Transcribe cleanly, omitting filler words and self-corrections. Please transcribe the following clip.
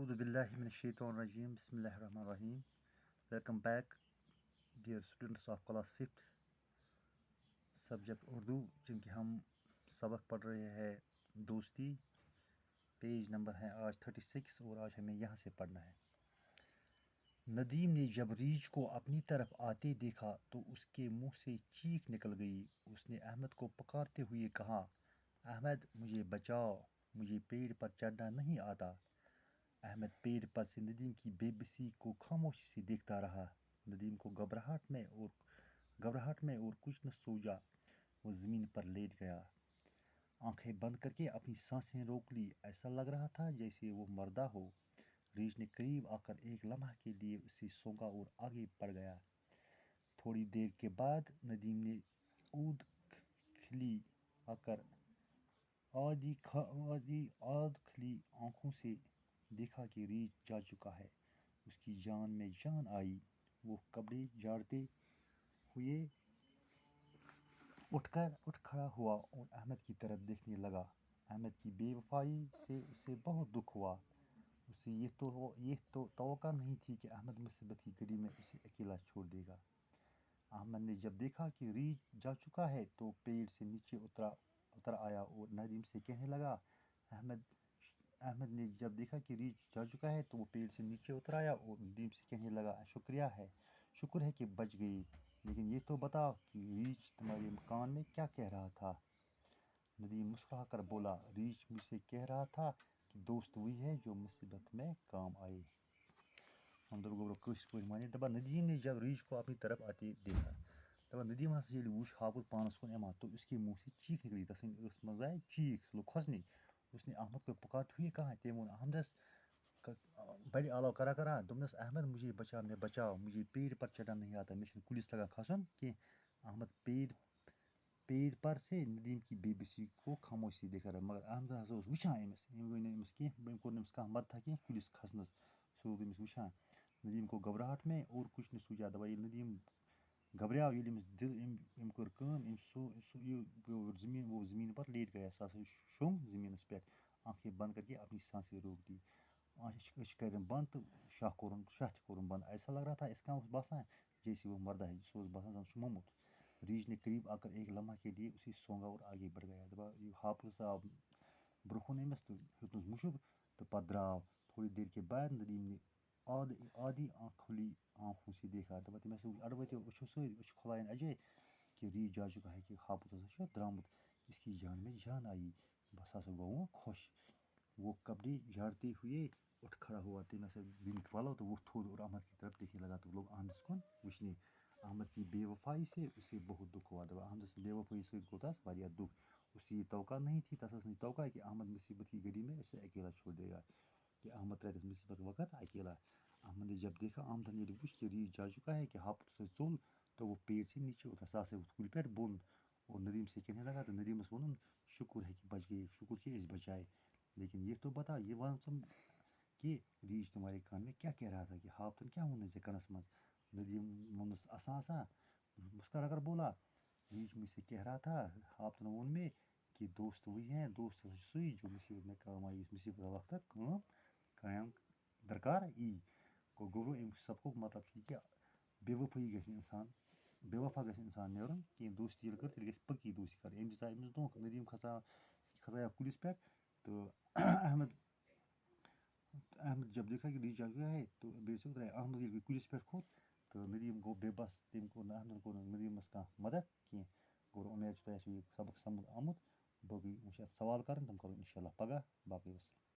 A'udhu billahi minash shaitanir rajim. Bismillahir rahmanir rahim. Welcome back, dear students of class 5th, subject Urdu, जिनके हम सबक पढ़ रहे हैं दोस्ती। पेज नंबर है आज 36 और आज हमें यहाँ से पढ़ना है। नदीम ने जब रीछ को अपनी तरफ आते देखा तो उसके मुंह से चीख निकल गई। उसने अहमद को पुकारते हुए कहा, अहमद मुझे बचाओ, मुझे पेड़ पर चढ़ना नहीं आता। अहमद पेड़ पर से नदीम की बेबसी को खामोशी से देखता रहा। नदीम को घबराहट में और कुछ न सूझा। वो ज़मीन पर लेट गया, आंखें बंद करके अपनी सांसें रोक ली। ऐसा लग रहा था जैसे वो मर्दा हो। रीछ ने करीब आकर एक लम्हा के लिए उसे सूंघा और आगे बढ़ गया। थोड़ी देर के बाद नदीम ने ऊद खिली आकर आधी खली आँखों से देखा कि रीछ जा चुका है। उसकी जान में जान आई। वो कपड़े झाड़ते हुए उठ खड़ा हुआ और अहमद की तरफ देखने लगा। अहमद की बेवफाई से उसे बहुत दुख हुआ। उसे ये तो तवक्का नहीं थी कि अहमद मुसीबत की घड़ी में उसे अकेला छोड़ देगा। अहमद ने जब देखा कि रीछ जा चुका है तो पेड़ से नीचे उतर आया और नदीम से कहने लगा, अहमद ने जब देखा कि रीछ जा चुका है तो वो पेड़ से नीचे उतर आया और नदीम से कहने लगा, शुक्र है कि बच गई, लेकिन ये तो बताओ कि रीछ तुम्हारे कान में क्या कह रहा था। नदीम मुस्कुरा कर बोला, रीछ मुझसे कह रहा था कि दोस्त वही है जो मुसीबत में काम आए। हम दोनों को माने दबा नदीम ने जब रीछ को अपनी तरफ आते देखा दबा नदीम हस वुच हापुत पानस कुन यमान तो उसके मुंह से चीख निकली। तसन मज आए चीख, सो खोसने। उसने अहमद को पुकारते हुए कहा, तम वो अहमदस बड़े आलाव करा दोपनस, अहमद मुझे बचाओ, मुझे पेड़ पर चढ़ना नहीं आता, मे कुलिस तगन खसन कि। अहमद पेड़ पर से नदीम की बेबसी को खामोशी देख रहा, मगर अहमद हसा वुचान अमिस कह कोर कह मत था कह कुलिस खसनस, सो अमिस वुचान। नदीम को घबराहट में और कुछ न सूझा। दबा ये नदीम घबराव, ये दिल कोर वो ज़मीन पर लेट गया। सह शोंग ज़मीनस पे, आंखें बंद करके अपनी सांसें रोक दी। कर बंद तो शाह कोरन बंद। ऐसा लग रहा था इसका बसान जैसे वो मर्दा है, सो बसान मोमुत। रीछ ने करीब आकर एक लम्हा के लिए उसे सूंघा और आगे बढ़ गया। दबा हापुस आव ब्रोकुन अमिस तो हेतुस मुशुक तो पत द्राव। थोड़ी देर के बाद नदीम ने आधी खुली आँखों से देखा। दबा तमें अड़वत अच्छो खुलायन अजय कि रीछ जा चुका है कि हापुत द्रामुत। इसकी जान में जान आई। बस गो खुश। वो कपड़े झाड़ते हुए उठ खड़ा हुआ। तमें दिन वालो तो वो थोड़ और अहमद की तरफ देखने लगा। तो लोग अहमद कुन वुचने। अहमद की बेवफाई से उसे बहुत दुख हुआ। दबा अहमद बेवफाई से गोतास वारिया दुख। उसे ये तवक्का नहीं थी, तसस नहीं तवक्का कि अहमद मुसीबत की घड़ी में उसे अकेला छोड़ देगा, कि अहमद रहते मुसीबत वक्त अकेला। अहमद ने जब देखा अहमद ने वुच कि रीछ जा चुका है कि हापुत से चोल, तो वो पेड़ से नीचे उठा, सा से कुल पे बोन और नदीम से कहने लगा। तो नदीमस वन, शुक्र है कि बच गए, शुक्र कि इस बचाए, लेकिन ये तो बता, ये वन कि रीछ तुम्हारे कान में क्या कह रहा था, कि हापुतन क्या होने से कनस मज। नदीम वनस असा मुस्कुरा कर बोला, रीछ मुझसे कह रहा था हापुतन वन में कि दोस्त वही है, दोस्त सुई जो मुसीबत में काम आई। इस मुसीबत वक्त कायम दरकार ई को गोरो सबको मतलब कि बेवफाई गि इंसान बेवफा गि इंसान नेरन कि दोस्ती कर तेल गि पक्की दोस्ती कर। अम दिशा अमिस धोख। नदीम खसाया कुलिस पे। तो अहमद जब देखा कि रीछ जा गया है तो बेर से उतरा। अहमद ये कुलिस पे खोत तो नदीम गो बेबस। तम को अहमद को नदीमस कह मदद कह गोर उम्मीद तुम सबक समझ आमुत। बह सवाल कर तम करो इंशाल्लाह पगह। बाकी वसलम।